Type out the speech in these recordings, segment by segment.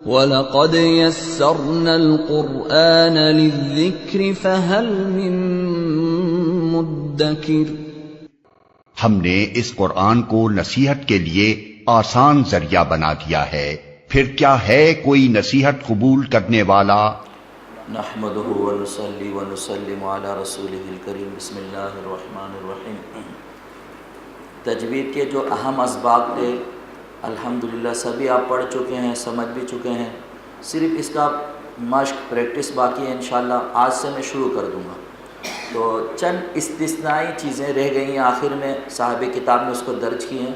وَلَقَدْ يَسَّرْنَا الْقُرْآنَ لِلذِّكْرِ فَهَلْ مِن مُّدَّكِرٍ۔ ہم نے اس قرآن کو نصیحت کے لیے آسان ذریعہ بنا دیا ہے، پھر کیا ہے کوئی نصیحت قبول کرنے والا؟ نحمدہ ونصلی ونسلم علی رسولہ الکریم۔ بسم اللہ الرحمن الرحیم۔ تجوید کے جو اہم اسباق تھے الحمدللہ سبھی آپ پڑھ چکے ہیں، سمجھ بھی چکے ہیں، صرف اس کا مشق پریکٹس باقی ہے۔ انشاءاللہ آج سے میں شروع کر دوں گا۔ تو چند استثنائی چیزیں رہ گئی ہیں، آخر میں صاحب کتاب نے اس کو درج کی ہیں۔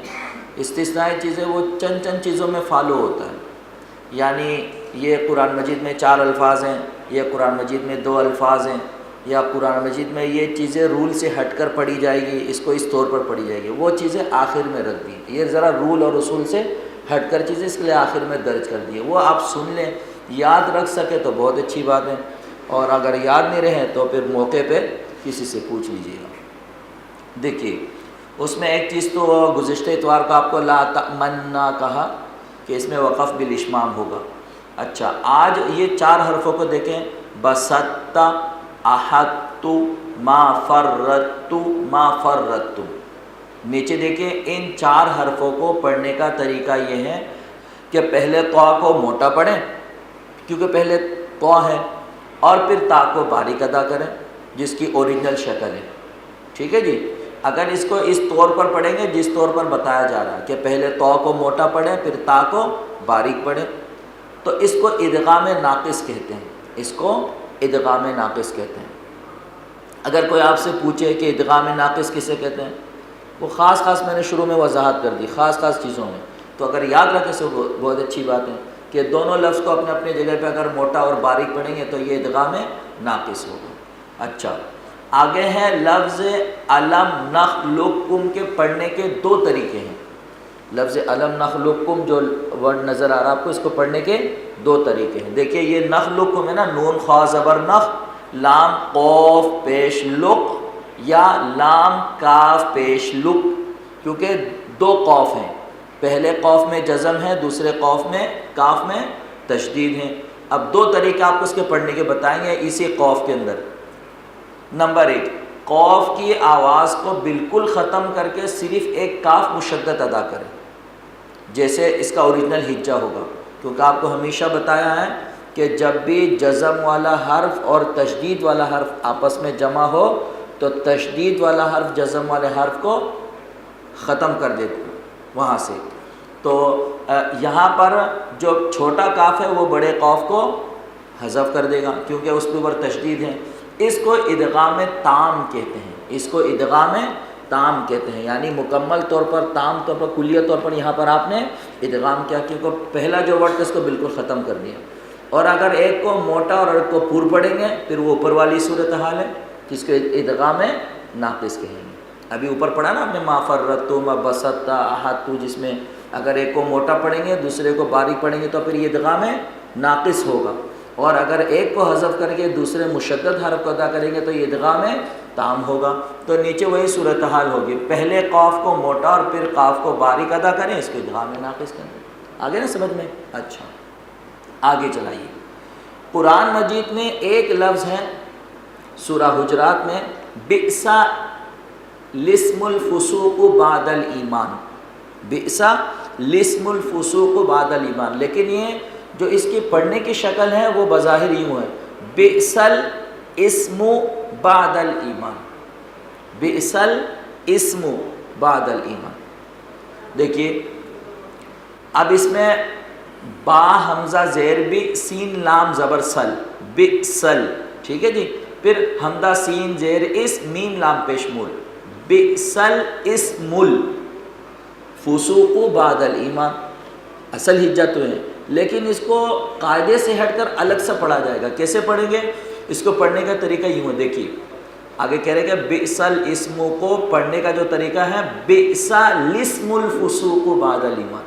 استثنائی چیزیں وہ چند چیزوں میں فالو ہوتا ہے، یعنی یہ قرآن مجید میں 4 الفاظ ہیں، یہ قرآن مجید میں 2 الفاظ ہیں، یا قرآن مجید میں یہ چیزیں رول سے ہٹ کر پڑھی جائے گی، اس کو اس طور پر پڑھی جائے گی، وہ چیزیں آخر میں رکھ دی۔ یہ ذرا رول اور اصول سے ہٹ کر چیزیں اس کے لیے آخر میں درج کر دی ہے، وہ آپ سن لیں، یاد رکھ سکے تو بہت اچھی بات ہے، اور اگر یاد نہیں رہے تو پھر موقع پہ کسی سے پوچھ لیجیے گا۔ دیکھیے اس میں ایک چیز تو گزشتہ اتوار کو آپ کو لا تمنا کہا کہ اس میں وقف بالاشمام ہوگا۔ اچھا آج یہ 4 حرفوں کو دیکھیں، بسطت، احدت، ما فرطت، ما فرطتم۔ نیچے دیکھیں ان 4 حرفوں کو پڑھنے کا طریقہ یہ ہے کہ پہلے طا کو موٹا پڑھیں کیونکہ پہلے طا ہے، اور پھر تا کو باریک ادا کریں جس کی اوریجنل شکل ہے، ٹھیک ہے جی۔ اگر اس کو اس طور پر پڑھیں گے جس طور پر بتایا جا رہا ہے کہ پہلے طا کو موٹا پڑھیں پھر تا کو باریک پڑھیں، تو اس کو ادغام ناقص کہتے ہیں، اس کو ادغام ناقص کہتے ہیں۔ اگر کوئی آپ سے پوچھے کہ ادغام ناقص کسے کہتے ہیں، وہ خاص میں نے شروع میں وضاحت کر دی، خاص چیزوں میں، تو اگر یاد رکھے تو بہت اچھی بات ہے کہ دونوں لفظ کو اپنے اپنے جگہ پہ اگر موٹا اور باریک پڑھیں گے تو یہ ادغام ناقص ہوگا۔ اچھا آگے ہے لفظ الم نخلقکم کے پڑھنے کے 2 طریقے ہیں۔ لفظ الم نخلقکم جو ورڈ نظر آ رہا ہے آپ کو، اس کو پڑھنے کے 2 طریقے ہیں۔ دیکھیے یہ نخلقکم ہے نا، نون خا زبر نخ، لام قوف پیش لق، یا لام کاف پیش لق، کیونکہ 2 قوف ہیں، پہلے قوف میں جزم ہے، دوسرے قوف میں کاف میں تشدید ہے۔ اب 2 طریقے آپ کو اس کے پڑھنے کے بتائیں گے اسی قوف کے اندر۔ نمبر 1، قوف کی آواز کو بالکل ختم کر کے صرف ایک کاف مشدد ادا کریں، جیسے اس کا اوریجنل ہجہ ہوگا، کیونکہ آپ کو ہمیشہ بتایا ہے کہ جب بھی جزم والا حرف اور تشدید والا حرف آپس میں جمع ہو تو تشدید والا حرف جزم والے حرف کو ختم کر دیتے ہیں وہاں سے۔ تو یہاں پر جو چھوٹا کاف ہے وہ بڑے قوف کو حذف کر دے گا کیونکہ اس کے اوپر تشدید ہے۔ اس کو ادغام تام کہتے ہیں، اس کو ادغام تام کہتے ہیں، یعنی مکمل طور پر، تام طور پر، کلیہ طور پر یہاں پر آپ نے ادغام کیا، کیونکہ پہلا جو ورڈ تھا اس کو بالکل ختم کر دیا۔ اور اگر ایک کو موٹا اور ایک کو پور پڑھیں گے پھر وہ اوپر والی صورتحال ہے جس کو ادغام ناقص کہیں گے۔ ابھی اوپر پڑھا نا آپ نے ما فرطت، ما بسطت، احدت، جس میں اگر ایک کو موٹا پڑھیں گے دوسرے کو باریک پڑھیں گے تو پھر یہ ادغام ناقص ہوگا، اور اگر ایک کو حذف کر کے دوسرے مشدد حرف کو ادا کریں گے تو یہ ادغام تام ہوگا۔ تو نیچے وہی صورتحال ہوگی، پہلے قاف کو موٹا اور پھر قاف کو باریک ادا کریں، اس کو ادغام ناقص کریں۔ آگے نا سمجھ میں؟ اچھا آگے چلائیے۔ قرآن مجید میں ایک لفظ ہے سورہ حجرات میں، بئس الاسم الفسوق بعد الایمان، بئس الاسم الفسوق بعد الایمان، لیکن یہ جو اس کی پڑھنے کی شکل ہے وہ بظاہر یوں ہے، بئس الاسم بعد الایمان، بئس الاسم بعد الایمان۔ دیکھیے اب اس میں با حمزہ زیر بھی، سین لام زبر سل، بئسل، ٹھیک ہے جی، پھر حمزہ سین زیر اس، میم لام پیش مول، بئسل اسم الفسوق بعد الایمان، اصل ہجہ تو ہے لیکن اس کو قاعدے سے ہٹ کر الگ سے پڑھا جائے گا۔ کیسے پڑھیں گے؟ اس کو پڑھنے کا طریقہ یوں ہے، دیکھیے آگے کہہ رہے کہ بئس الاسم کو پڑھنے کا جو طریقہ ہے بئس الاسم الفسوق بعد الایمان،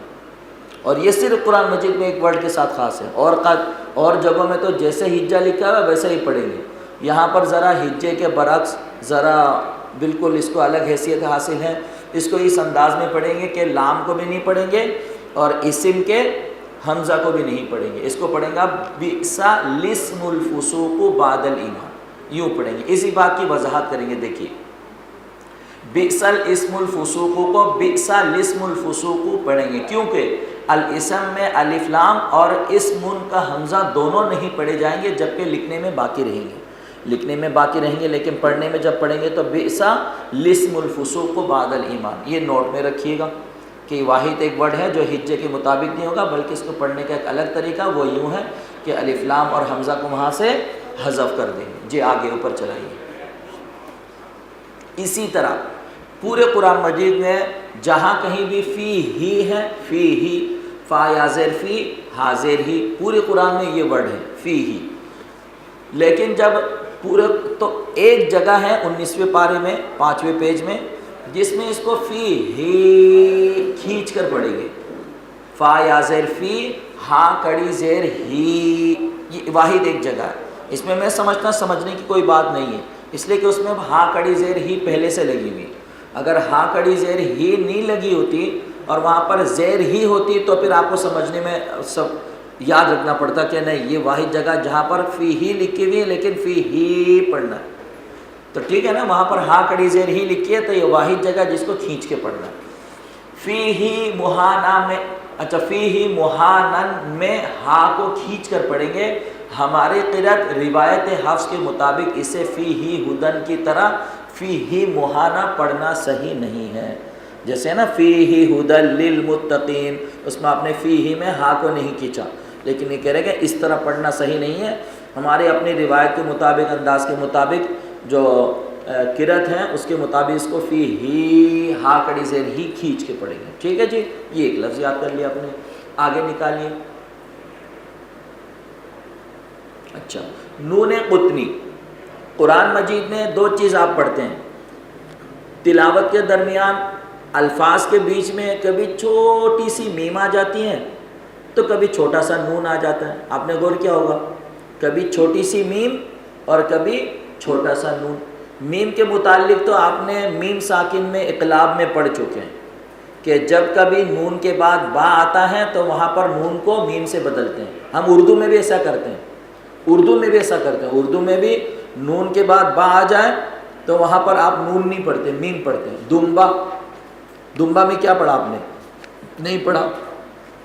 اور یہ صرف قرآن مجید میں ایک ورڈ کے ساتھ خاص ہے، اور جگہوں میں تو جیسے ہجہ لکھا ہوا ویسے ہی پڑھیں گے۔ یہاں پر ذرا ہجے کے برعکس ذرا بالکل اس کو الگ حیثیت حاصل ہے، اس کو اس انداز میں پڑھیں گے کہ لام کو بھی نہیں پڑھیں گے اور اسم کے حمزہ کو بھی نہیں پڑھیں گے، اس کو پڑھیں گا بئس الاسم الفسوق بعد الایمان، یوں پڑھیں گے۔ اسی بات کی وضاحت کریں گے، دیکھیے بئس الاسم الفسوق کو بئس الاسم الفسوق پڑھیں گے، کیونکہ الاسم میں الف لام اور اسم کا حمزہ دونوں نہیں پڑھے جائیں گے، جبکہ لکھنے میں باقی رہیں گے، لکھنے میں باقی رہیں گے، لیکن پڑھنے میں جب پڑھیں گے تو بئس الاسم الفسوق بعد الایمان۔ یہ نوٹ میں رکھیے گا کہ واحد ایک ورڈ ہے جو ہجے کے مطابق نہیں ہوگا، بلکہ اس کو پڑھنے کا ایک الگ طریقہ وہ یوں ہے کہ الف لام اور حمزہ کو وہاں سے حذف کر دیں گے۔ جی آگے اوپر چلائیے۔ اسی طرح پورے قرآن مجید میں جہاں کہیں بھی فی ہی ہے، فی ہی، فا یا زیر فی، ہا زیر ہی، پورے قرآن میں یہ ورڈ ہے فی ہی، لیکن جب پورے تو ایک جگہ ہے 19ویں پارے میں 5ویں پیج میں جس میں اس کو فی ہی کھینچ کر پڑھیں گے، فا یا زیر فی، ہا کڑی زیر ہی، یہ واحد ایک جگہ ہے۔ اس میں میں سمجھتا سمجھنے کی کوئی بات نہیں ہے، اس لیے کہ اس میں ہا کڑی زیر ہی پہلے سے لگی ہوئی، اگر ہا کڑی زیر ہی نہیں لگی ہوتی اور وہاں پر زیر ہی ہوتی تو پھر آپ کو سمجھنے میں سب یاد رکھنا پڑتا کہ نہیں یہ واحد جگہ جہاں پر فی ہی لکھی ہوئی ہے لیکن فی ہی پڑھنا ہے، تو ٹھیک ہے نا، وہاں پر ہا کڑی زیر ہی لکھی ہے تو یہ واحد جگہ جس کو کھینچ کے پڑھنا ہے۔ فی ہی مہانا میں، اچھا فی ہی مہانن میں ہا کو کھینچ کر پڑھیں گے، ہمارے قرأت روایت حفص کے مطابق اسے فی ہی ہدن کی طرح فی ہی مہانا پڑھنا صحیح نہیں ہے، جیسے نا فی ہی ہدن للمتقین، اس میں آپ نے فی ہی میں ہا کو نہیں کھینچا، لیکن یہ کہہ رہے کہ اس طرح پڑھنا صحیح نہیں ہے، ہمارے اپنی روایت کے مطابق انداز کے مطابق جو قرأت ہیں اس کے مطابق اس کو فی ہی ہا کڑی زیر ہی کھینچ کے پڑھیں گے، ٹھیک ہے جی۔ یہ ایک لفظ یاد کر لیا آپ نے، آگے نکالیے۔ اچھا نون قطنی، قرآن مجید میں دو چیز آپ پڑھتے ہیں، تلاوت کے درمیان الفاظ کے بیچ میں کبھی چھوٹی سی میم آ جاتی ہے تو کبھی چھوٹا سا نون آ جاتا ہے، آپ نے غور کیا ہوگا، کبھی چھوٹی سی میم اور کبھی چھوٹا سا نون۔ میم کے متعلق تو آپ نے میم ساکن میں اقلاب میں پڑھ چکے ہیں کہ جب کبھی نون کے بعد با آتا ہے تو وہاں پر نون کو میم سے بدلتے ہیں، ہم اردو میں بھی ایسا کرتے ہیں، اردو میں بھی ایسا کرتے ہیں، اردو میں بھی نون کے بعد با آ جائے تو وہاں پر آپ نون نہیں پڑھتے، میم پڑھتے ہیں۔ دمبا، دمبا میں کیا پڑھا آپ نے؟ نہیں پڑھا۔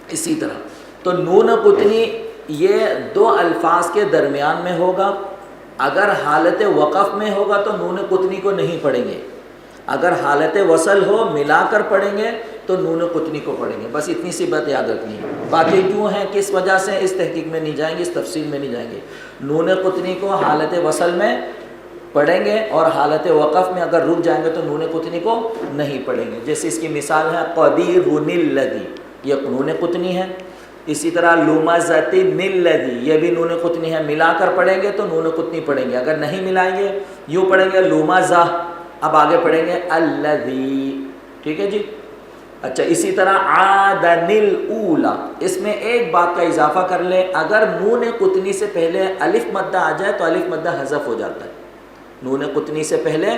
اسی طرح تو نون قطنی یہ دو الفاظ کے درمیان میں ہوگا، اگر حالت وقف میں ہوگا تو نون قطنی کو نہیں پڑھیں گے، اگر حالت وصل ہو ملا کر پڑھیں گے تو نون قطنی کو پڑھیں گے، بس اتنی سی بات یاد رکھنی ہے۔ باقی کیوں ہیں کس وجہ سے اس تحقیق میں نہیں جائیں گے، اس تفصیل میں نہیں جائیں گے۔ نون قطنی کو حالت وصل میں پڑھیں گے اور حالت وقف میں اگر رک جائیں گے تو نون قطنی کو نہیں پڑھیں گے، جیسے اس کی مثال ہے قدیر الذی، یہ نون قطنی ہے۔ اسی طرح لمزۃ الذی، یہ بھی نون قطنی ہے، ملا کر پڑھیں گے تو نون قطنی پڑھیں گے، اگر نہیں ملائیں گے یوں پڑھیں گے لمزہ، اب آگے پڑھیں گے الذی، ٹھیک ہے جی۔ اچھا اسی طرح عادن الاولی، اس میں ایک بات کا اضافہ کر لیں، اگر نون قطنی سے پہلے الف مدہ آ جائے تو الف مدہ حذف ہو جاتا ہے، نون قطنی سے پہلے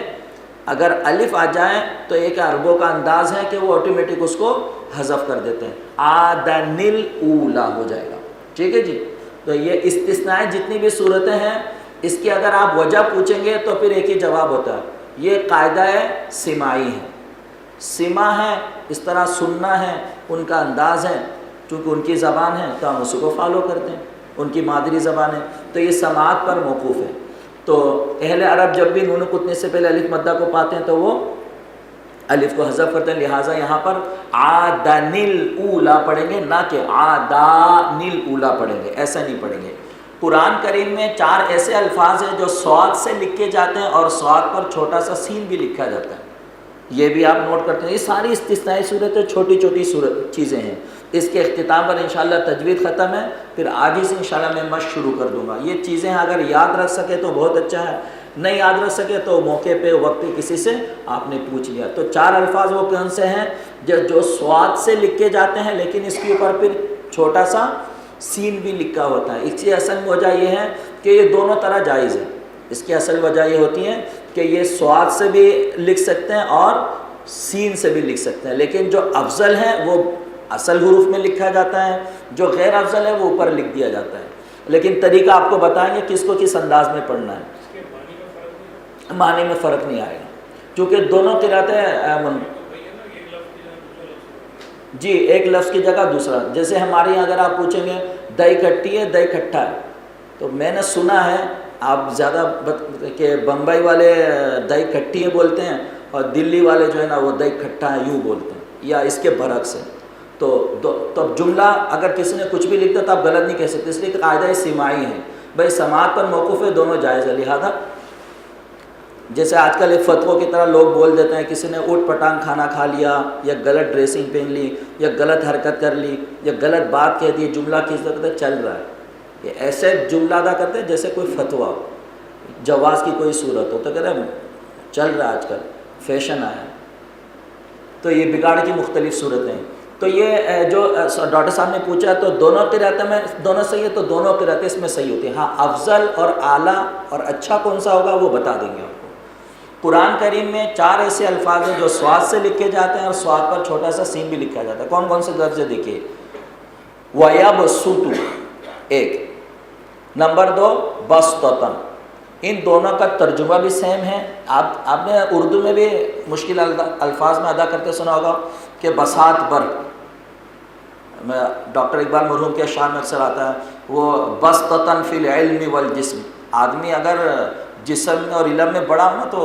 اگر الف آ جائے تو ایک عربوں کا انداز ہے کہ وہ آٹومیٹک اس کو حذف کر دیتے ہیں، عادن الاولی ہو جائے گا، ٹھیک ہے جی۔ تو یہ استثناء جتنی بھی صورتیں ہیں اس کی اگر آپ وجہ پوچھیں گے تو پھر ایک ہی جواب ہوتا ہے، یہ قاعدہ سماعی ہے، سما ہے، اس طرح سننا ہے، ان کا انداز ہے، چونکہ ان کی زبان ہے تو ہم اس کو فالو کرتے ہیں، ان کی مادری زبان ہے تو یہ سماعت پر موقوف ہے۔ تو اہل عرب جب بھی نون قطنی سے پہلے الف مدہ کو پاتے ہیں تو وہ الف کو حذف کرتے ہیں، لہٰذا یہاں پر عادن الاولی پڑھیں گے، نہ کہ عادان الاولی پڑھیں گے، ایسا نہیں پڑھیں گے۔ قرآن کریم میں 4 ایسے الفاظ ہیں جو صاد سے لکھے جاتے ہیں اور صاد پر چھوٹا سا سین بھی لکھا جاتا ہے، یہ بھی آپ نوٹ کرتے ہیں۔ یہ ساری استثنائی صورتیں چھوٹی چھوٹی چیزیں ہیں۔ اس کے اختتام پر انشاءاللہ تجوید ختم ہے، پھر آج ہی سے انشاءاللہ میں مشق شروع کر دوں گا۔ یہ چیزیں اگر یاد رکھ سکے تو بہت اچھا ہے، نہیں یاد رکھ سکے تو موقع پہ وقت پہ کسی سے آپ نے پوچھ لیا۔ تو 4 الفاظ وہ کون سے ہیں جو صاد سے لکھے جاتے ہیں لیکن اس کے اوپر پھر چھوٹا سا سین بھی لکھا ہوتا ہے۔ اس کی اصل وجہ یہ ہے کہ یہ دونوں طرح جائز ہے، اس کی اصل وجہ یہ ہوتی ہے کہ یہ صاد سے بھی لکھ سکتے ہیں اور سین سے بھی لکھ سکتے ہیں، لیکن جو افضل ہے وہ اصل حروف میں لکھا جاتا ہے، جو غیر افضل ہے وہ اوپر لکھ دیا جاتا ہے، لیکن طریقہ آپ کو بتائیں گے کس کو کس انداز میں پڑھنا ہے۔ معنی میں فرق نہیں آئے گا کیونکہ دونوں قرأتیں جی ایک لفظ کی جگہ دوسرا، جیسے ہمارے یہاں اگر آپ پوچھیں گے دہی کھٹی ہے دہی کھٹا ہے، تو میں نے سنا ہے آپ زیادہ کہ بمبئی والے دہی کھٹی ہے بولتے ہیں اور دلی والے جو ہے نا وہ دہی کھٹا ہے یوں بولتے ہیں، یا اس کے برعکس ہے۔ تو جملہ اگر کسی نے کچھ بھی لکھ دیا تو آپ غلط نہیں کہہ سکتے، اس لیے کہ قاعدہ سماعی ہے بھائی، سماعت پر موقوف ہے، دونوں جائز ہے۔ لہذا جیسے آج کل ایک فتووں کی طرح لوگ بول دیتے ہیں کسی نے اوٹ پٹانگ کھانا کھا لیا یا غلط ڈریسنگ پہن لی یا غلط حرکت کر لی یا غلط بات کہہ دی، جملہ کس طرح چل رہا ہے، یہ ایسے جملہ ادا کرتے ہیں جیسے کوئی فتویٰ ہو، جواز کی کوئی صورت ہو، تو کہتے ہیں چل رہا ہے آج کل فیشن آیا، تو یہ بگاڑ کی مختلف صورتیں ہیں۔ تو یہ جو ڈاکٹر صاحب نے پوچھا تو دونوں قرأتیں میں دونوں صحیح ہے، تو دونوں قرأتیں اس میں صحیح ہوتی ہیں۔ ہاں افضل اور اعلیٰ اور اچھا کون سا ہوگا وہ بتا دیں گے آپ کو۔ قرآن کریم میں 4 ایسے الفاظ ہیں جو صاد سے لکھے جاتے ہیں اور صاد پر چھوٹا سا سین بھی لکھا جاتا ہے۔ کون کون سے لفظ دیکھیے، وَيَبْسُطُ ایک، نمبر 2 بَسْطَةً، ان دونوں کا ترجمہ بھی سیم ہے۔ آپ نے اردو میں بھی مشکل الفاظ میں ادا کرتے سنا ہوگا کہ بساط بر، ڈاکٹر اقبال مرحوم کے اشعار میں اکثر آتا ہے وہ بسطۃً فی العلم والجسم، آدمی اگر جسم میں اور علم میں بڑا ہو نا تو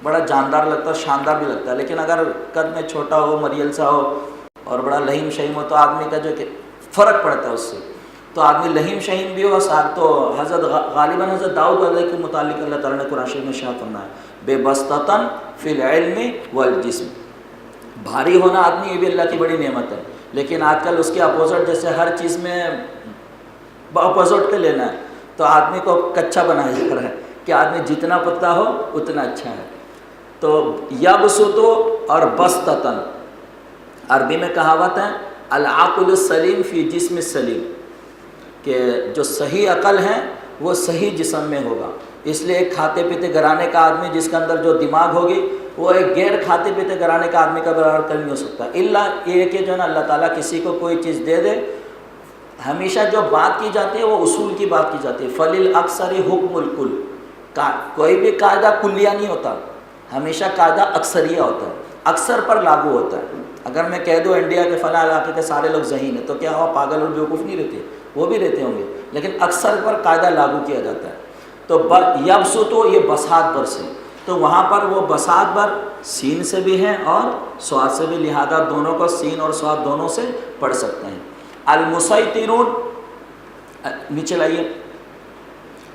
بڑا جاندار لگتا ہے، شاندار بھی لگتا ہے، لیکن اگر قد میں چھوٹا ہو، مریل سا ہو اور بڑا لہیم شہیم ہو تو آدمی کا جو کہ فرق پڑتا ہے اس سے، تو آدمی لہیم شہیم بھی ہو تو حضرت غالباً حضرت داؤد علیہ کے متعلق اللہ تعالیٰ نے قرآن شریف میں ارشاد فرمایا بے بسطۃً فی العلم والجسم، بھاری ہونا آدمی یہ بھی اللہ کی بڑی نعمت ہے، لیکن آج کل اس کے اپوزٹ جیسے ہر چیز میں اپوزٹ پہ لینا ہے تو آدمی کو کچا بنایا جا رہا ہے کہ آدمی جتنا پتلا ہو اتنا اچھا ہے۔ تو یبسط اور بسطۃً عربی میں کہاوت ہے العقل السلیم فی جسم السلیم، کہ جو صحیح عقل ہے وہ صحیح جسم میں ہوگا، اس لیے ایک کھاتے پیتے گھرانے کا آدمی جس کے اندر جو دماغ ہوگی وہ ایک غیر کھاتے پیتے گھرانے کا آدمی کا برابر کر نہیں ہو سکتا، الا یہ کہ جو ہے نا اللہ تعالیٰ کسی کو کوئی چیز دے دے، ہمیشہ جو بات کی جاتی ہے وہ اصول کی بات کی جاتی ہے، فللاکثر حکم الکل، کوئی بھی قاعدہ کلیہ نہیں ہوتا، ہمیشہ قاعدہ اکثریہ ہوتا ہے، اکثر پر لاگو ہوتا ہے۔ اگر میں کہہ دوں انڈیا کے فلاں علاقے کے سارے لوگ ذہین ہیں تو کیا ہوا، پاگل اور بیوقوف نہیں رہتے، وہ بھی رہتے ہوں گے، لیکن اکثر پر قاعدہ لاگو کیا جاتا ہے۔ تو یبسط یہ بساط بر سے، تو وہاں پر وہ بساط بر سین سے بھی ہے اور صاد سے بھی، لہذا دونوں کو سین اور صاد دونوں سے پڑھ سکتے ہیں۔ المسیطرون نیچے لائیے،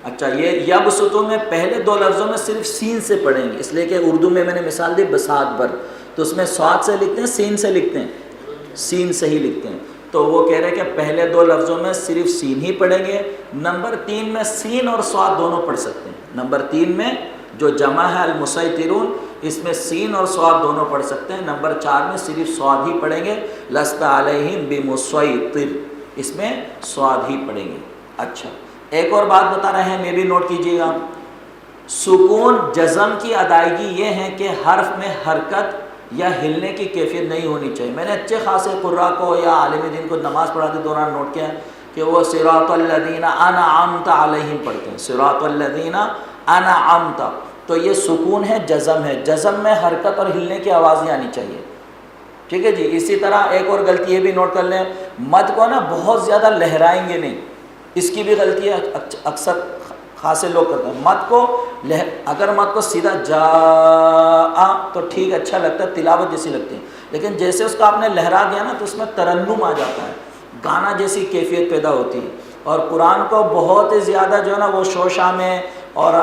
اچھا یہ یبسط میں پہلے 2 لفظوں میں صرف سین سے پڑھیں گے، اس لیے کہ اردو میں نے مثال دی بساط بر، تو اس میں صاد سے لکھتے ہیں سین سے لکھتے ہیں، سین سے ہی لکھتے ہیں، تو وہ کہہ رہے ہیں کہ پہلے 2 لفظوں میں صرف سین ہی پڑھیں گے، نمبر 3 میں سین اور صاد دونوں پڑھ سکتے ہیں، نمبر 3 میں جو جمع ہے المسیطرون اس میں سین اور صاد دونوں پڑھ سکتے ہیں، نمبر 4 میں صرف صاد ہی پڑھیں گے، لست علیہم بمسیطر اس میں صاد ہی پڑھیں گے۔ اچھا ایک اور بات بتا رہے ہیں، میں بھی نوٹ کیجئے گا، سکون جزم کی ادائیگی یہ ہے کہ حرف میں حرکت یا ہلنے کی کیفیت نہیں ہونی چاہیے۔ میں نے اچھے خاصے قراء کو یا عالم دین کو نماز پڑھاتے دوران نوٹ کیا کہ وہ صراط الذین انعمت علیہم پڑھتے ہیں، صراط الذین انعمت، تو یہ سکون ہے، جزم ہے، جزم میں حرکت اور ہلنے کی آواز نہیں آنی چاہیے، ٹھیک ہے جی۔ اسی طرح ایک اور غلطی یہ بھی نوٹ کر لیں، مد کو نا بہت زیادہ لہرائیں گے نہیں، اس کی بھی غلطی ہے، اکثر خاصے لوگ کرتے ہیں، مد کو اگر مد کو سیدھا جا تو ٹھیک اچھا لگتا ہے، تلاوت جیسی لگتی ہے، لیکن جیسے اس کو آپ نے لہرا دیا نا تو اس میں ترنم آ جاتا ہے، گانا جیسی کیفیت پیدا ہوتی ہے، اور قرآن کو بہت ہی زیادہ جو ہے نا وہ شوشہ میں اور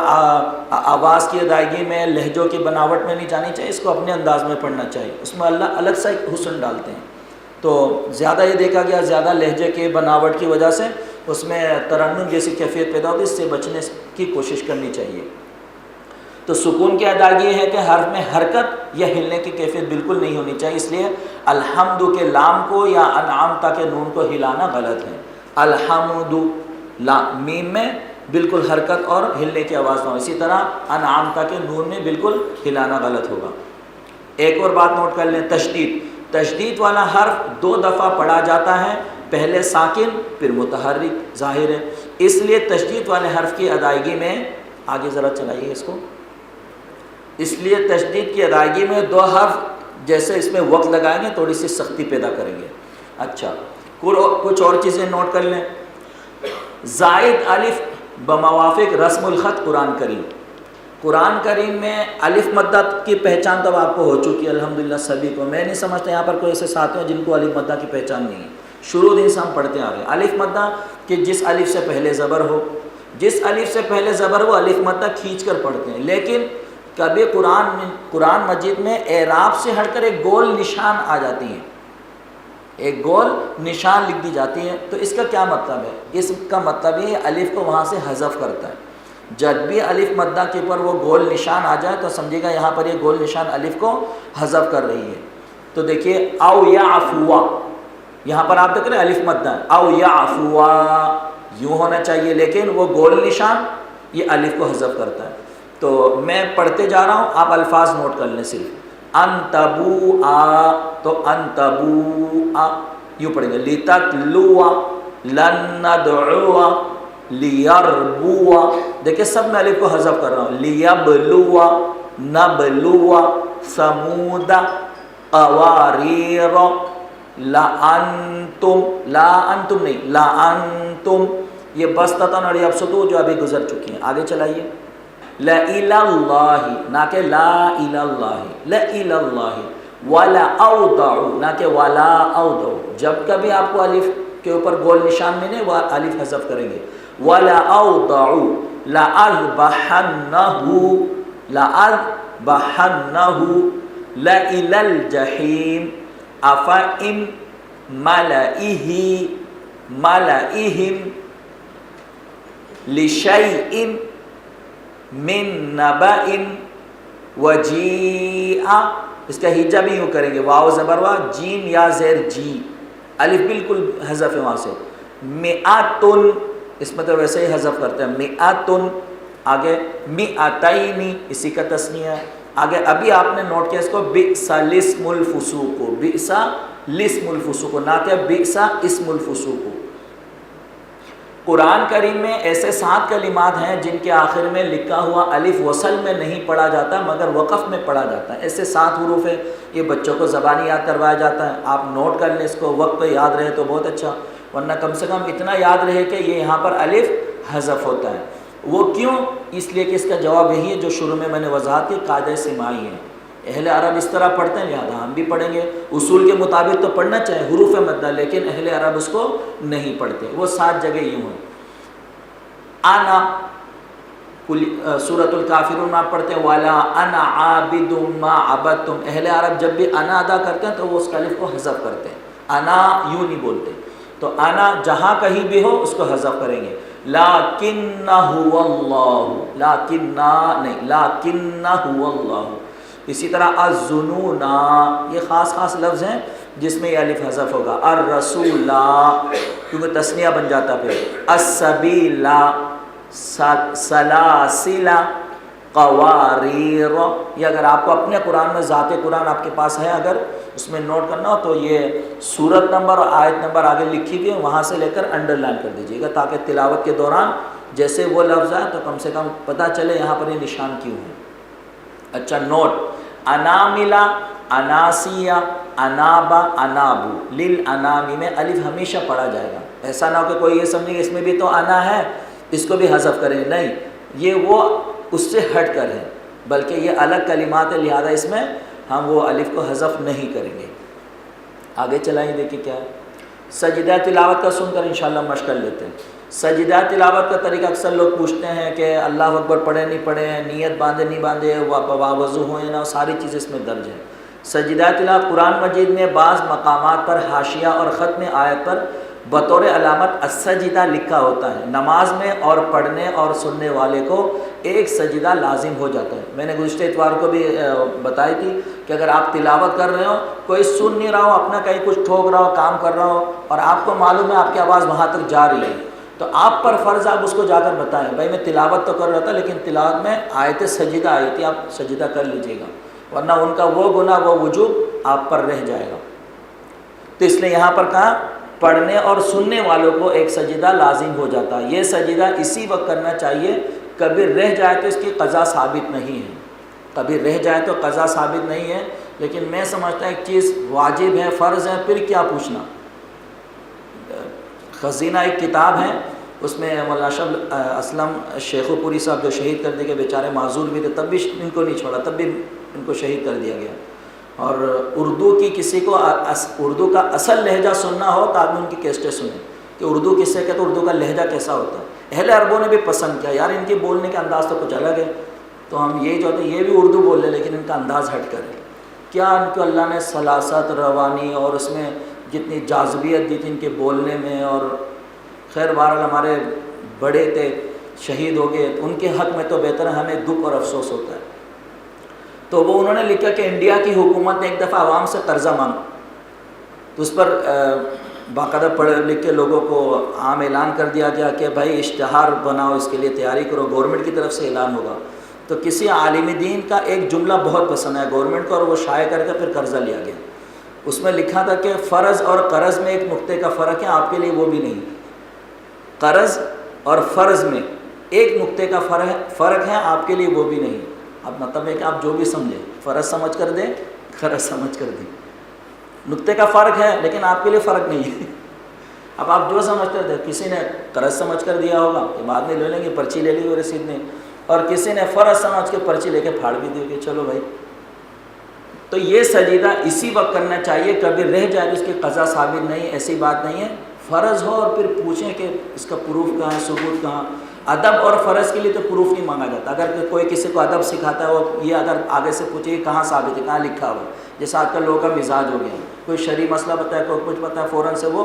آواز کی ادائیگی میں، لہجوں کی بناوٹ میں نہیں جانی چاہیے، اس کو اپنے انداز میں پڑھنا چاہیے، اس میں اللہ الگ سا ایک حسن ڈالتے ہیں، تو زیادہ یہ دیکھا گیا زیادہ لہجے کے بناوٹ کی وجہ سے اس میں ترنم جیسی کیفیت پیدا ہوتی ہے، اس سے بچنے کی کوشش کرنی چاہیے۔ تو سکون کی ادائیگی یہ ہے کہ حرف میں حرکت یا ہلنے کی کیفیت بالکل نہیں ہونی چاہیے، اس لیے الحمد کے لام کو یا انعمت کے نون کو ہلانا غلط ہے، الحمد لام میم میں بالکل حرکت اور ہلنے کی آواز نہ ہو، اسی طرح انعمت کے نون میں بالکل ہلانا غلط ہوگا۔ ایک اور بات نوٹ کر لیں، تشدید، تشدید والا حرف 2 دفعہ پڑھا جاتا ہے، پہلے ساکن پھر متحرک، ظاہر ہے، اس لیے تشدید والے حرف کی ادائیگی میں، آگے ذرا چلائیے اس کو، اس لیے تشدید کی ادائیگی میں 2 حرف جیسے اس میں وقت لگائیں گے تھوڑی سی سختی پیدا کریں گے۔ اچھا کچھ اور چیزیں نوٹ کر لیں۔ زائد الف بموافق رسم الخط قرآن کریم، قرآن کریم میں الف مدہ کی پہچان تو آپ کو ہو چکی ہے الحمدللہ سبھی کو، میں نہیں سمجھتا یہاں پر کوئی ایسے ساتھی ہیں جن کو الف مدہ کی پہچان نہیں ہے، شروع دن سے ہم پڑھتے آ رہے ہیں۔ الف مدہ کہ جس الف سے پہلے زبر ہو، جس الف سے پہلے زبر ہو الف مدہ کھینچ کر پڑھتے ہیں، لیکن کبھی قرآن مجید میں اعراب سے ہٹ کر ایک گول نشان آ جاتی ہیں، ایک گول نشان لکھ دی جاتی ہے، تو اس کا کیا مطلب ہے؟ اس کا مطلب یہ الف کو وہاں سے حذف کرتا ہے۔ جب بھی الف مدہ کے اوپر وہ گول نشان آ جائے تو سمجھے گا یہاں پر یہ گول نشان الف کو حذف کر رہی ہے۔ تو دیکھیے او یعفوا، یہاں پر آپ دیکھ رہے ہیں الف مدہ ہے، او یعفوا یوں ہونا چاہیے، لیکن وہ گول نشان یہ الف کو حذف کرتا ہے۔ تو میں پڑھتے جا رہا ہوں، آپ الفاظ نوٹ کر لیں صرف۔ انتبوآ، تو انتبوآ یوں پڑھیں گے، لتتلوا، لن ندعوا، لیربوا، دیکھیں سب میں الف کو حذف کر رہا ہوں، لیبلوا، نبلوا، ثمود، قواریر، لانتم، لا انتم نہیں، لانتم، یہ بسطتن اور یبسطو جو ابھی گزر چکی ہیں۔ آگے چلائیے، لَإِلَى نہ کہ لا إِلَى اللَّهِ، لَإِلَى اللَّهِ، وَلَا أَوْضَعُ نہ کہ وَلَا أَوْضَعُ، جب کبھی آپ کو الف کے اوپر گول نشان ملے وہ الف حذف کریں گے۔ وَلَا أَوْضَعُ لَأَذْبَحَنَّهُ، لَأَذْبَحَنَّهُ، لَإِلَى الْجَحِيمِ، أَفَإِن مَلَئِهِ، مَلَئِهِمْ، لِشَيْءٍ من نبأ وجیء، اس کا ہجا بھی یوں کریں گے، واو زبر وا، جیم یا زیر جی، الف بالکل حذف ہے وہاں سے۔ مئاتن، اس میں تو ویسے ہی حذف کرتے ہیں، مئاتن، آگے مئتین، اسی کا تسنیہ ہے۔ آگے ابھی آپ نے نوٹ کیا اس کو، بئس الاسم الفسوق، بئس الاسم الفسوق، نہ کہ بئس اسم الفسوق۔ قرآن کریم میں ایسے 7 کلمات ہیں جن کے آخر میں لکھا ہوا الف وصل میں نہیں پڑھا جاتا مگر وقف میں پڑھا جاتا ہے، ایسے 7 حروف ہے، یہ بچوں کو زبانی یاد کروایا جاتا ہے، آپ نوٹ کر لیں اس کو، وقت پہ یاد رہے تو بہت اچھا، ورنہ کم سے کم اتنا یاد رہے کہ یہ یہاں پر الف حذف ہوتا ہے۔ وہ کیوں؟ اس لیے کہ اس کا جواب یہی ہے جو شروع میں نے وضاحت کی، قاعدہ سماعی ہے، اہل عرب اس طرح پڑھتے ہیں لہٰذا ہم بھی پڑھیں گے، اصول کے مطابق تو پڑھنا چاہے حروف مدہ، لیکن اہل عرب اس کو نہیں پڑھتے، وہ 7 جگہ یوں ہیں۔ انا، سورۃ الکافرون میں آپ پڑھتے ہیں والا انا عابد ما عبدتم، اہل عرب جب بھی انا ادا کرتے ہیں تو وہ اس الف کو حذف کرتے ہیں، انا یوں نہیں بولتے، تو انا جہاں کہیں بھی ہو اس کو حذف کریں گے۔ لَكِنَّ هُوَ اللَّهُ، لَكِنَّ نہیں، لَكِنَّ هُوَ اللَّهُ۔ اسی طرح الظُّنُونَ، یہ خاص لفظ ہیں جس میں یہ الف حذف ہوگا۔ الرسول، کیونکہ تسنیہ بن جاتا پھر۔ السبیل، سلاسل، قواریر، یہ اگر آپ کو اپنے قرآن میں ذات قرآن آپ کے پاس ہے، اگر اس میں نوٹ کرنا ہو تو یہ سورت نمبر اور آیت نمبر آگے لکھی ہوئی ہے، وہاں سے لے کر انڈر لائن کر دیجیے گا تاکہ تلاوت کے دوران جیسے وہ لفظ آئے تو کم سے کم پتہ چلے یہاں پر یہ نشان کیوں ہے۔ اچھا نوٹ، اناملا، اناسیہ، انابا، انابو، للانامی میں الف ہمیشہ پڑھا جائے گا، ایسا نہ ہو کہ کوئی یہ سمجھے کہ اس میں بھی تو انا ہے اس کو بھی حذف کریں، نہیں، یہ وہ اس سے ہٹ کر ہے، بلکہ یہ الگ کلمات ہے لہذا اس میں ہم وہ الف کو حذف نہیں کریں گے۔ آگے چلائیں، دیکھیں کیا ہے، سجدہ تلاوت کا سن کر انشاءاللہ مشق کر لیتے ہیں۔ سجدہ تلاوت کا طریقہ اکثر لوگ پوچھتے ہیں کہ اللہ اکبر پڑھے نہیں پڑھے، نیت باندھے نہیں باندھے، وضو ہوئے نہ، ساری چیزیں اس میں درج ہیں۔ سجدہ تلاوت قرآن مجید میں بعض مقامات پر حاشیہ اور ختم آیت پر بطور علامت السجدہ لکھا ہوتا ہے، نماز میں اور پڑھنے اور سننے والے کو ایک سجدہ لازم ہو جاتا ہے۔ میں نے گزشتہ اتوار کو بھی بتائی تھی کہ اگر آپ تلاوت کر رہے ہو، کوئی سن نہیں رہا ہو، اپنا کہیں کچھ ٹھوک رہا ہو، کام کر رہا ہو، اور آپ کو معلوم ہے آپ کی آواز وہاں تک جا رہی ہے، تو آپ پر فرض آپ اس کو جا کر بتائیں بھائی میں تلاوت تو کر رہا تھا لیکن تلاوت میں آیت سجدہ آئی تھی، آپ سجدہ کر لیجیے گا، ورنہ ان کا وہ گناہ وہ وجوب آپ پر رہ جائے گا۔ تو اس لیے یہاں پر کہا پڑھنے اور سننے والوں کو ایک سجدہ لازم ہو جاتا ہے. یہ سجدہ اسی وقت کرنا چاہیے. کبھی رہ جائے تو اس کی قضا ثابت نہیں ہے, کبھی رہ جائے تو قضا ثابت نہیں ہے. لیکن میں سمجھتا ایک چیز واجب ہے, فرض ہے, پھر کیا پوچھنا. خزینہ ایک کتاب ہے, اس میں مولانا شاہ اسلم شیخو پوری صاحب جو شہید کر دیے گئے, بیچارے معذور بھی تھے, تب بھی ان کو نہیں چھوڑا, تب بھی ان کو شہید کر دیا گیا. اور اردو کی کسی کو اردو کا اصل لہجہ سننا ہو تو آدمی ان کی کیسٹیں سنیں کہ اردو کس سے کہتے ہیں, اردو کا لہجہ کیسا ہوتا ہے. اہل عربوں نے بھی پسند کیا, یار ان کے بولنے کے انداز تو کچھ الگ ہے, تو ہم یہی چاہتے ہیں یہ بھی اردو بول لیں لیکن ان کا انداز ہٹ کر ہے. کیا ان کو اللہ نے سلاست, روانی اور اس میں جتنی جاذبیت دی تھی ان کے بولنے میں. اور خیر بہرحال ہمارے بڑے تھے, شہید ہو گئے, ان کے حق میں تو بہتر ہے, ہمیں دکھ اور افسوس ہوتا ہے. تو وہ انہوں نے لکھا کہ انڈیا کی حکومت نے ایک دفعہ عوام سے قرضہ مانگا, تو اس پر باقاعدہ پڑھ لکھ کے لوگوں کو عام اعلان کر دیا گیا کہ بھائی اشتہار بناؤ, اس کے لیے تیاری کرو, گورنمنٹ کی طرف سے اعلان ہوگا. تو کسی عالم دین کا ایک جملہ بہت پسند ہے گورنمنٹ کو, اور وہ شائع کر کے پھر قرضہ لیا گیا. اس میں لکھا تھا کہ فرض اور قرض میں ایک نقطے کا فرق ہے, آپ کے لیے وہ بھی نہیں. قرض اور فرض میں ایک نقطے کا فرق ہے, آپ کے لیے وہ بھی نہیں. اب مطلب ہے کہ آپ جو بھی سمجھیں, فرض سمجھ کر دیں, قرض سمجھ کر دیں, نقطے کا فرق ہے لیکن آپ کے لیے فرق نہیں ہے. اب آپ جو سمجھتے تھے, کسی نے قرض سمجھ کر دیا ہوگا کہ بعد میں لے لیں گے, پرچی لے لی وہ رسید نے, اور کسی نے فرض سمجھ کے پرچی لے کے پھاڑ بھی دی کہ چلو بھائی. تو یہ سجدہ اسی وقت کرنا چاہیے, کبھی رہ جائے تو اس کی قضا ثابت نہیں, ایسی بات نہیں ہے. فرض ہو اور پھر پوچھیں کہ اس کا پروف کہاں ہے, ثبوت کہاں. ادب اور فرض کے لیے تو پروف نہیں مانگا جاتا. اگر کوئی کسی کو ادب سکھاتا ہے, وہ یہ اگر آگے سے پوچھے کہاں ثابت ہے, کہاں لکھا ہوا ہے, جیسے آج کل لوگوں کا مزاج ہو گیا, کوئی شرعی مسئلہ پتہ ہے, کوئی کچھ پتہ ہے, فوراً سے وہ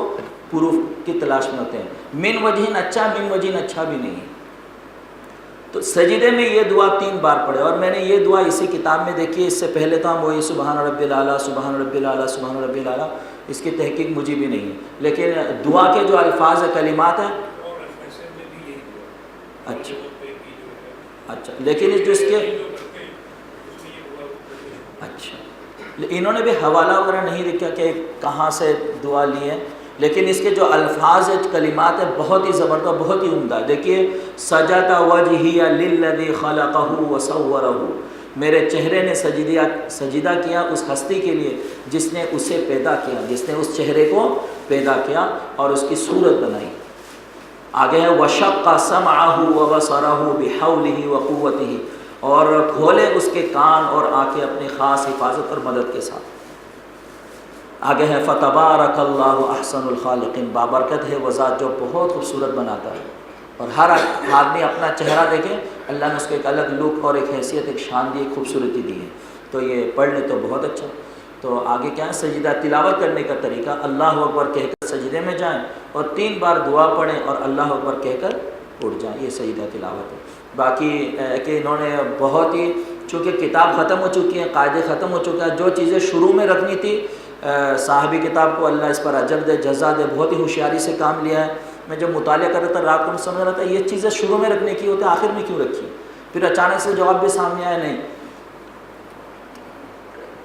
پروف کی تلاش میں ہوتے ہیں. من وجہین اچھا, من وجہین اچھا بھی نہیں ہے. تو سجدے میں یہ دعا 3 بار پڑھے, اور میں نے یہ دعا اسی کتاب میں دیکھی ہے. اس سے پہلے تو ہم وہی سبحان رب الاعلیٰ, سبحان رب الاعلیٰ, سبحان رب الاعلیٰ, اس کی تحقیق مجھے بھی نہیں ہے. لیکن دعا کے جو الفاظ کلمات ہیں, اچھا اچھا, لیکن جو اس کے اچھا, انہوں نے بھی حوالہ وغیرہ نہیں لکھا کہ کہاں سے دعا لی ہے, لیکن اس کے جو الفاظ کلمات ہیں بہت ہی زبردست, بہت ہی عمدہ. دیکھیے, سجد وجہی للذی خلقہ وصورہ, میرے چہرے نے سجدہ کیا اس ہستی کے لیے جس نے اسے پیدا کیا, جس نے اس چہرے کو پیدا کیا اور اس کی صورت بنائی. آگے ہے وشق سمعہ وبصرہ بحولہ وقوتہ, اور کھولے اس کے کان اور آنکھیں اپنی خاص حفاظت اور مدد کے ساتھ. آگے ہے فتبارک اللہ احسن الخالقین, بابرکت ہے وہ ذات جو بہت خوبصورت بناتا ہے. اور ہر آدمی اپنا چہرہ دیکھے, اللہ نے اس کو ایک الگ لک اور ایک حیثیت, ایک شان دی, ایک خوبصورتی دی ہے. تو یہ پڑھ لیں تو بہت اچھا. تو آگے کیا ہے, سجدہ تلاوت کرنے کا طریقہ, اللہ اکبر کہہ کر سجدے میں جائیں اور 3 بار دعا پڑھیں اور اللہ اکبر کہہ کر اٹھ جائیں, یہ سجدہ تلاوت ہے. باقی کہ انہوں نے بہت ہی, چونکہ کتاب ختم ہو چکی ہے, قاعدے ختم ہو چکے ہیں, جو چیزیں شروع میں رکھنی تھی, صاحبی کتاب کو اللہ اس پر اجر دے, جزا دے, بہت ہی ہوشیاری سے کام لیا ہے. میں جب مطالعہ کر رہا تھا رات کو میں سمجھ رہا تھا یہ چیزیں شروع میں رکھنے کی ہوتی ہے, آخر میں کیوں رکھی. پھر اچانک سے جواب بھی سامنے آیا, نہیں,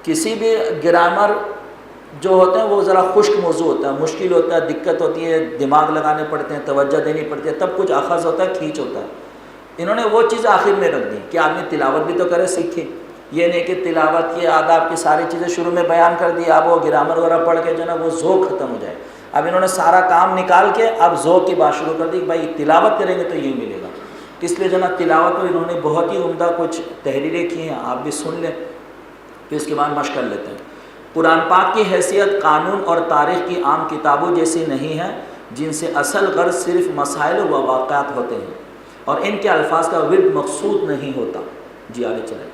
کسی بھی گرامر جو ہوتے ہیں وہ ذرا خشک موضوع ہوتا ہے, مشکل ہوتا ہے, دقت ہوتی ہے, دماغ لگانے پڑتے ہیں, توجہ دینی پڑتی ہے, تب کچھ اخذ ہوتا ہے, کھینچ ہوتا ہے. انہوں نے وہ چیز آخر میں رکھ دی کہ آدمی تلاوت بھی تو کرے, سیکھے. یہ نہیں کہ تلاوت کی آداب کی ساری چیزیں شروع میں بیان کر دی, اب وہ گرامر وغیرہ پڑھ کے جو نا وہ ذوق ختم ہو جائے. اب انہوں نے سارا کام نکال کے اب ذوق کی بات شروع کر دی کہ بھائی تلاوت کریں گے تو یہ ملے گا. اس لیے جو نا تلاوت پر انہوں نے بہت ہی عمدہ کچھ تحریریں کی ہیں, آپ بھی سن لیں, پھر اس کے بعد مشق کر لیتے ہیں. قرآن پاک کی حیثیت قانون اور تاریخ کی عام کتابوں جیسی نہیں ہے جن سے اصل غرض صرف مسائل و واقعات ہوتے ہیں اور ان کے الفاظ کا ورد مقصود نہیں ہوتا. جی آگے چلیں.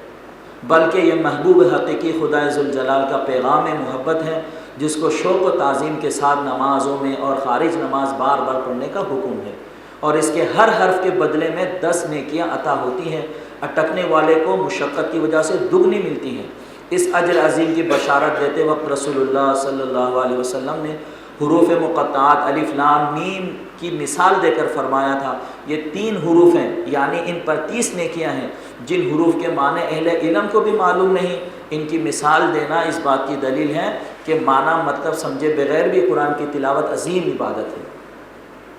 بلکہ یہ محبوب حقیقی خدا ذوالجلال کا پیغام محبت ہے جس کو شوق و تعظیم کے ساتھ نمازوں میں اور خارج نماز بار بار پڑھنے کا حکم ہے, اور اس کے ہر حرف کے بدلے میں 10 نیکیاں عطا ہوتی ہیں. اٹکنے والے کو مشقت کی وجہ سے دگنی ملتی ہیں. اس اجر عظیم کی بشارت دیتے وقت رسول اللہ صلی اللہ علیہ وسلم نے حروف مقطعات الف لام میم کی مثال دے کر فرمایا تھا, یہ 3 حروف ہیں, یعنی ان پر 30 نیکیاں ہیں جن حروف کے معنی اہل علم کو بھی معلوم نہیں. ان کی مثال دینا اس بات کی دلیل ہے کہ معنی مطلب سمجھے بغیر بھی قرآن کی تلاوت عظیم عبادت ہے،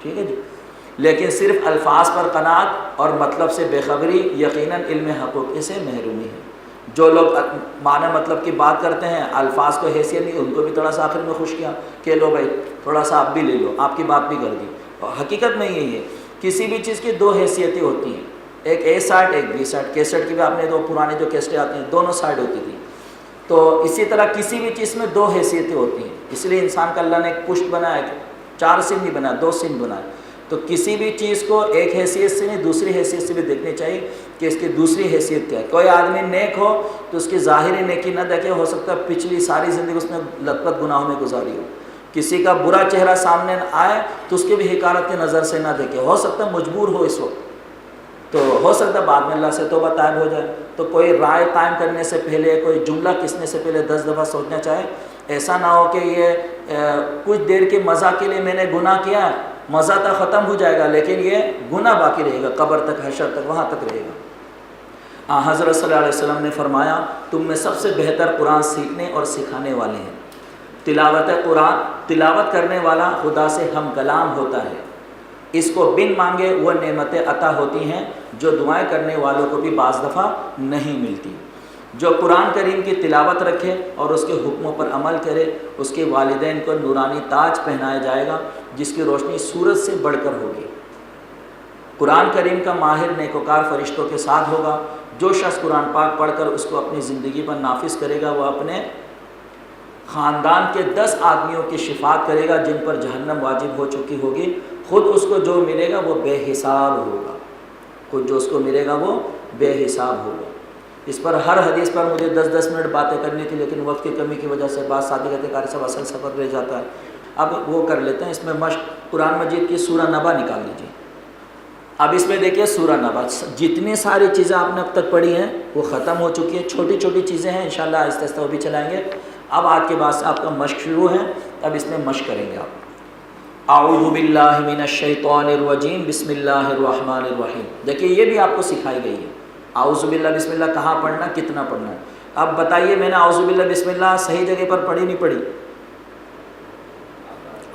ٹھیک ہے جی، لیکن صرف الفاظ پر قناعت اور مطلب سے بے خبری یقیناً علم حقوق سے محرومی ہے۔ جو لوگ معنی مطلب کی بات کرتے ہیں، الفاظ کو حیثیت نہیں، ان کو بھی تھوڑا سا آخر میں خوش کیا کہ لو بھائی تھوڑا سا آپ بھی لے لو، آپ کی بات بھی کر دی۔ اور حقیقت میں یہی ہے، کسی بھی چیز کی دو حیثیتیں ہوتی ہیں، ایک اے سائڈ ایک بی سائڈ۔ کیسٹ کی بھی آپ نے تو پرانے جو کیسٹیں آتی ہیں دونوں سائڈ ہوتی تھی، تو اسی طرح کسی بھی چیز میں دو حیثیتیں ہوتی ہیں، اس لیے انسان کا اللہ نے ایک پشت بنایا، چار سن نہیں بنایا، دو سن بنائے۔ تو کسی بھی چیز کو ایک حیثیت سے نہیں دوسری حیثیت سے بھی دیکھنی چاہیے کہ اس کی دوسری حیثیت کیا ہے۔ کوئی آدمی نیک ہو تو اس کی ظاہری نیکی نہ دیکھے، ہو سکتا ہے پچھلی ساری زندگی اس نے لت پت گناہوں میں گزاری ہو۔ کسی کا برا چہرہ سامنے آئے تو اس کی بھی حقارت کی نظر سے نہ دیکھے، ہو سکتا ہے مجبور ہو اس وقت، تو ہو سکتا ہے بعد میں اللہ سے توبہ طائب ہو جائے۔ تو کوئی رائے قائم کرنے سے پہلے، کوئی جملہ کسنے سے پہلے 10 دفعہ سوچنا چاہے۔ ایسا نہ ہو کہ یہ کچھ دیر کے مزہ کے لیے میں نے گناہ کیا، مزہ تو ختم ہو جائے گا لیکن یہ گناہ باقی رہے گا، قبر تک، حشر تک، وہاں تک رہے گا۔ حضرت صلی اللہ علیہ وسلم نے فرمایا تم میں سب سے بہتر قرآن سیکھنے اور سکھانے والے ہیں۔ تلاوت قرآن، تلاوت کرنے والا خدا سے ہم کلام ہوتا ہے، اس کو بن مانگے وہ نعمتیں عطا ہوتی ہیں جو دعائیں کرنے والوں کو بھی بعض دفعہ نہیں ملتی۔ جو قرآن کریم کی تلاوت رکھے اور اس کے حکموں پر عمل کرے، اس کے والدین کو نورانی تاج پہنایا جائے گا جس کی روشنی سورج سے بڑھ کر ہوگی۔ قرآن کریم کا ماہر نیکوکار فرشتوں کے ساتھ ہوگا۔ جو شخص قرآن پاک پڑھ کر اس کو اپنی زندگی پر نافذ کرے گا وہ اپنے خاندان کے 10 آدمیوں کی شفاعت کرے گا جن پر جہنم واجب ہو چکی ہوگی۔ خود اس کو جو ملے گا وہ بے حساب ہوگا، خود جو اس کو ملے گا وہ بے حساب ہوگا۔ اس پر ہر حدیث پر مجھے 10 منٹ باتیں کرنی تھی لیکن وقت کی کمی کی وجہ سے بات ساتھی کہتے قاری صاحب اصل سفر رہ جاتا ہے۔ اب وہ کر لیتے ہیں، اس میں مشق قرآن مجید کی سورہ نبا نکال لیجیے۔ اب اس میں دیکھیے سورہ نبا، جتنی ساری چیزیں آپ نے اب تک پڑھی ہیں وہ ختم ہو چکی ہیں، چھوٹی چھوٹی چیزیں ہیں، انشاءاللہ آہستہ آہستہ وہ بھی چلائیں گے۔ اب آج کے بعد سے آپ کا مشق شروع ہے، اب اس میں مشق کریں گے آپ۔ اعوذ باللہ من الشیطان الرجیم، بسم اللہ الرحمن الرحیم۔ دیکھیے یہ بھی آپ کو سکھائی گئی ہے، اعوذ باللہ بسم اللہ کہاں پڑھنا، کتنا پڑھنا ہے۔ اب بتائیے میں نے اعوذ باللہ بسم اللہ صحیح جگہ پر پڑھی نہیں پڑھی؟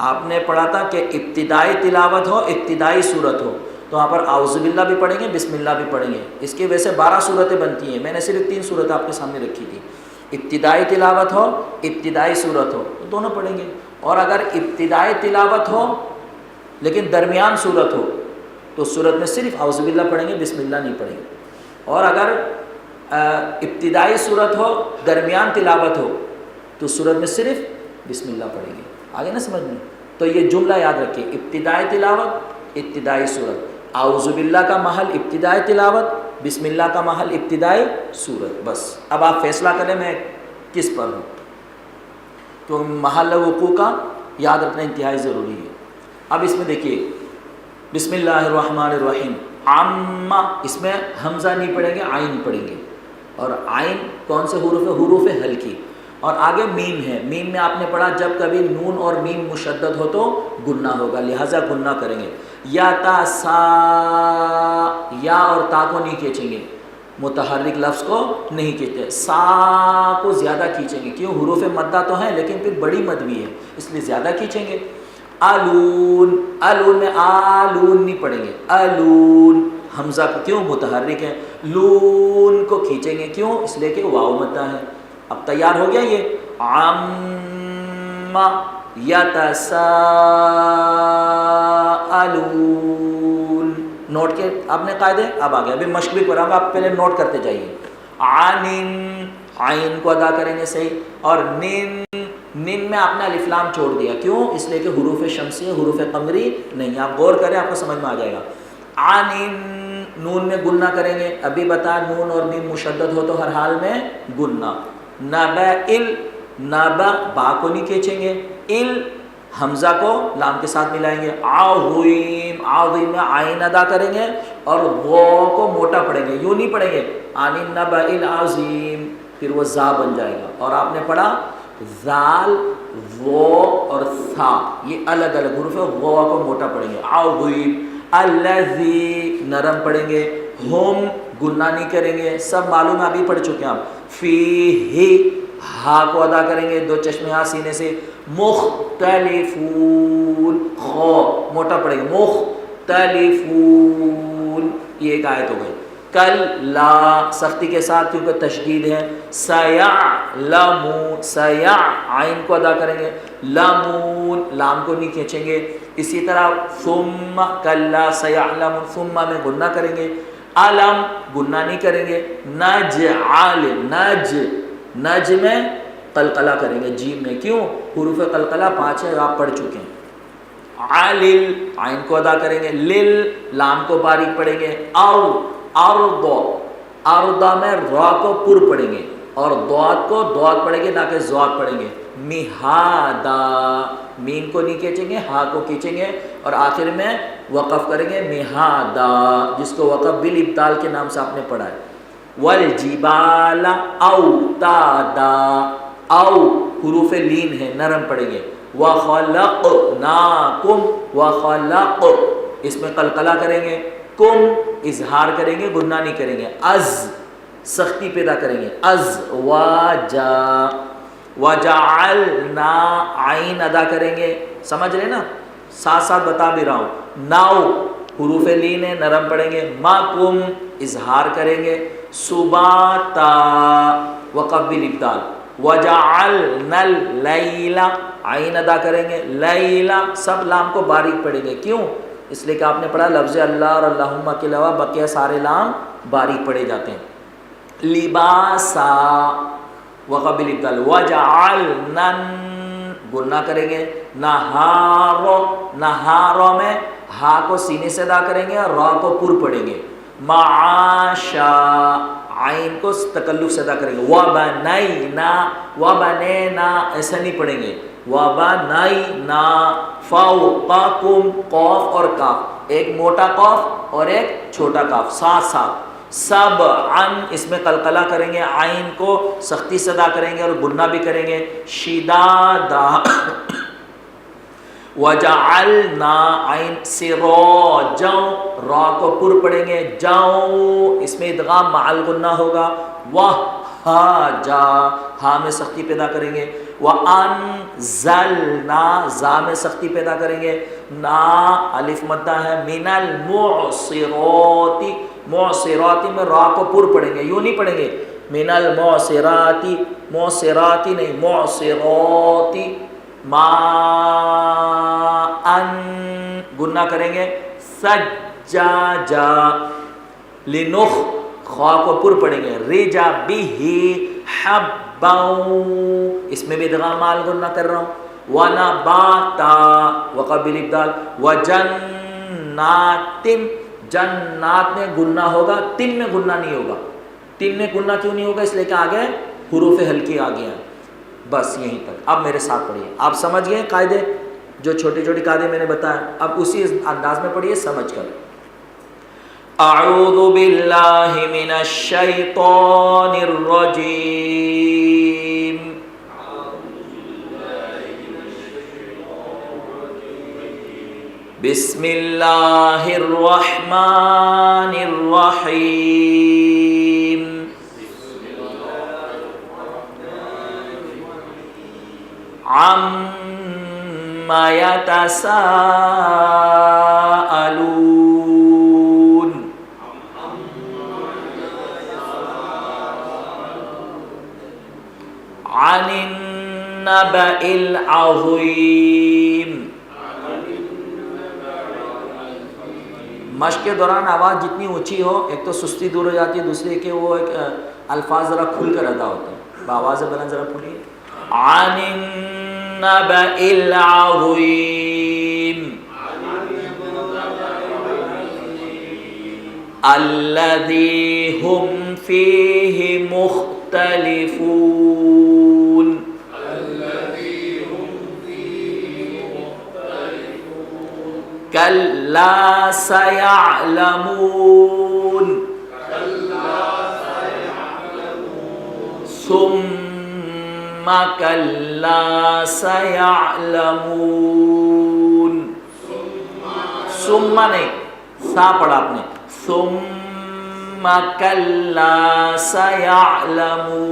آپ نے پڑھا تھا کہ ابتدائی تلاوت ہو، ابتدائی صورت ہو تو وہاں پر اعوذ باللہ بھی پڑھیں گے، بسم اللہ بھی پڑھیں گے۔ اس کی وجہ سے 12 صورتیں بنتی ہیں، میں نے صرف 3 صورتیں آپ کے سامنے رکھی تھی۔ ابتدائی تلاوت ہو، ابتدائی صورت ہو تو دونوں پڑھیں گے، اور اگر ابتدائی تلاوت ہو لیکن درمیان صورت ہو تو صورت میں صرف اعوذ باللہ پڑھیں گے، بسم اللہ نہیں پڑھیں گے۔ اور اگر ابتدائی صورت ہو درمیان تلاوت ہو تو صورت میں صرف بسم اللہ پڑھیں گے۔ آگے نا سمجھ میں؟ تو یہ جملہ یاد رکھیے، ابتدائی تلاوت، ابتدائی صورت، اعوذ باللہ کا محل ابتدائی تلاوت، بسم اللہ کا محل ابتدائی صورت، بس۔ اب آپ فیصلہ کریں میں کس پر ہوں، تو محل وقوع کا یاد رکھنا انتہائی ضروری ہے۔ اب اس میں دیکھیے بسم اللہ الرحمن الرحیم، عامہ، اس میں حمزہ نہیں پڑھیں گے، عین پڑھیں گے، اور عین کون سے حروف ہے؟ حروف ہلکی، اور آگے میم ہے۔ میم میں آپ نے پڑھا جب کبھی نون اور میم مشدد ہو تو گنہ ہوگا، لہٰذا گنہ کریں گے۔ یا تا سا، یا اور تا کو نہیں کھینچیں گے، متحرک لفظ کو نہیں کھینچتے، سا کو زیادہ کھینچیں گے، کیوں؟ حروف مدہ تو ہیں لیکن پھر بڑی مد بھی ہے اس لیے زیادہ کھینچیں گے۔ الون، الون میں آلون نہیں پڑھیں گے، الون حمزہ کو، کیوں؟ متحرک ہے۔ لون کو کھینچیں گے، کیوں؟ اس لیے کہ واو مدہ ہے۔ اب تیار ہو گیا یہ عَمَّ یتساءلون۔ نوٹ کے آپ نے قاعدے، اب آ گیا، ابھی مشق بھی کراؤں گا، آپ پہلے نوٹ کرتے جائیے۔ عَنٍ، عین کو ادا کریں گے صحیح، اور نن، نن میں آپ نے الف لام چھوڑ دیا، کیوں؟ اس لیے کہ حروف شمسی حروف قمری نہیں، آپ غور کریں آپ کو سمجھ میں آ جائے گا۔ عَنٍ، نون میں گنہ کریں گے، ابھی بتا نون اور میم مشدد ہو تو ہر حال میں گنہ۔ نبأ، نبا، با کو نہیں کھینچیں گے، ال حمزہ کو لام کے ساتھ ملائیں گے۔ عظیم، عظیم میں عین ادا کریں گے اور وہ کو موٹا پڑھیں گے، یوں نہیں پڑھیں گے عن النبأ العظیم، پھر وہ زا بن جائے گا۔ اور آپ نے پڑھا زال، وہ اور ثا، یہ الگ الگ حروف ہے، وہ کو موٹا پڑھیں گے۔ عظیم، الذی نرم پڑھیں گے، ہم گنہ نہیں کریں گے، سب معلوم ہے، ابھی پڑھ چکے ہیں آپ۔ فیہ، ہا کو ادا کریں گے 2 چشمے ہاں سینے سے. مختلفون خو موٹا پڑے گا مختلفون. یہ ایک آیت ہو گئی. کلا سختی کے ساتھ کیونکہ تشدید ہے. سیعلمون سیع عین کو ادا کریں گے. لمون لام کو نہیں کھینچیں گے. اسی طرح ثم کلا سیعلمون ثم میں گنہ کریں گے. علم گنہ نہیں کریں گے. نجعل نج میں قلقلہ کریں گے جیم میں. کیوں؟ حروف قلقلہ 5 ہے آپ پڑھ چکے ہیں. علل عین کو ادا کریں گے. لل لام کو باریک پڑھیں گے. ارض میں را کو پر پڑھیں گے اور ضاد کو ضاد پڑھیں گے نہ کہ ضاد پڑھیں گے. مہادا میم کو نہیں کھینچیں گے ہا کو کھینچیں گے اور آخر میں وقف کریں گے مہادا جس کو وقف بالابدال کے نام سے آپ نے پڑھا ہے. والجبال اوتادا او حروف لین ہے نرم پڑیں گے. وخلقناکم وخلق اس میں قلقلہ کریں گے. کم اظہار کریں گے گنہ نہیں کریں گے. از سختی پیدا کریں گے. ازواجا وجعلنا عین ادا کریں گے. سمجھ رہے نا ساتھ ساتھ بتا بھی رہا ہوں. ناؤ حروف لین ہے نرم پڑیں گے. ماکم اظہار کریں گے. سباتا وقف بالابدال. وجعلنا اللیل عین ادا کریں گے. لیلا سب لام کو باریک پڑیں گے. کیوں؟ اس لیے کہ آپ نے پڑھا لفظ اللہ اور اللہم کے علاوہ بقیہ سارے لام باریک پڑھے جاتے ہیں. لباسا وقف بالابدال. وجعلنا گنہ کریں گے. نہارو میں ہا کو سینے سے ادا کریں گے اور را کو پر پڑھیں گے. معاشا عین کو تکلف سے ادا کریں گے. وبنینا ایسا نہیں پڑھیں گے. وبنینا فوقکم قاف اور کاف ایک موٹا قاف اور ایک چھوٹا کاف ساتھ ساتھ. سبعن اس میں قلقلہ کریں گے. عین کو سختی سے ادا کریں گے اور گنہ بھی کریں گے. شدادا وجعلنا عین سراجا را کو پر پڑھیں گے. جاؤ اس میں ادغام مع الغنہ ہوگا. وہاجا ہا میں سختی پیدا کریں گے. وانزلنا زا میں سختی پیدا کریں گے. نا الف مدہ ہے. من المعصرات معصراتی میں را کو پر پڑھیں گے. یوں نہیں پڑھیں گے من المعصراتی معصراتی نہیں معصراتی. ما ان گنہ کریں گے. سجاجا لنخ خوا کو پر پڑھیں گے. رجا بھی حبا اس میں بھی ادغام مال گنہ کر رہا ہوں. ونباتا وقف بالابدال. وجنات جنات میں گنہ ہوگا. تن میں گنہ نہیں ہوگا. تن میں گنہ کیوں نہیں ہوگا؟ اس لیے کہ آگے حروف ہلکی آ گیا. بس یہیں تک. اب میرے ساتھ پڑھیے. آپ سمجھ گئے قاعدے جو چھوٹی چھوٹی قاعدے میں نے بتایا. اب اسی انداز میں پڑھیے سمجھ کر. اعوذ باللہ من الشیطان الرجیم. بسم اللہ الرحمن الرحیم. عما يتساءلون. عن النبأ العظیم. مشق کے دوران آواز جتنی اونچی ہو ایک تو سستی دور ہو جاتی ہے. دوسری کہ وہ ایک الفاظ ذرا کھل کر ادا ہوتے ہیں. آواز بلند ذرا کھلیے. عن النبأ العظیم الذی هم فیہ مختلفون. کلا سیعلمون ثم کلا سیعلمون. ثم نہیں سا پڑھا آپ نے. ثم کلا سیعلمون.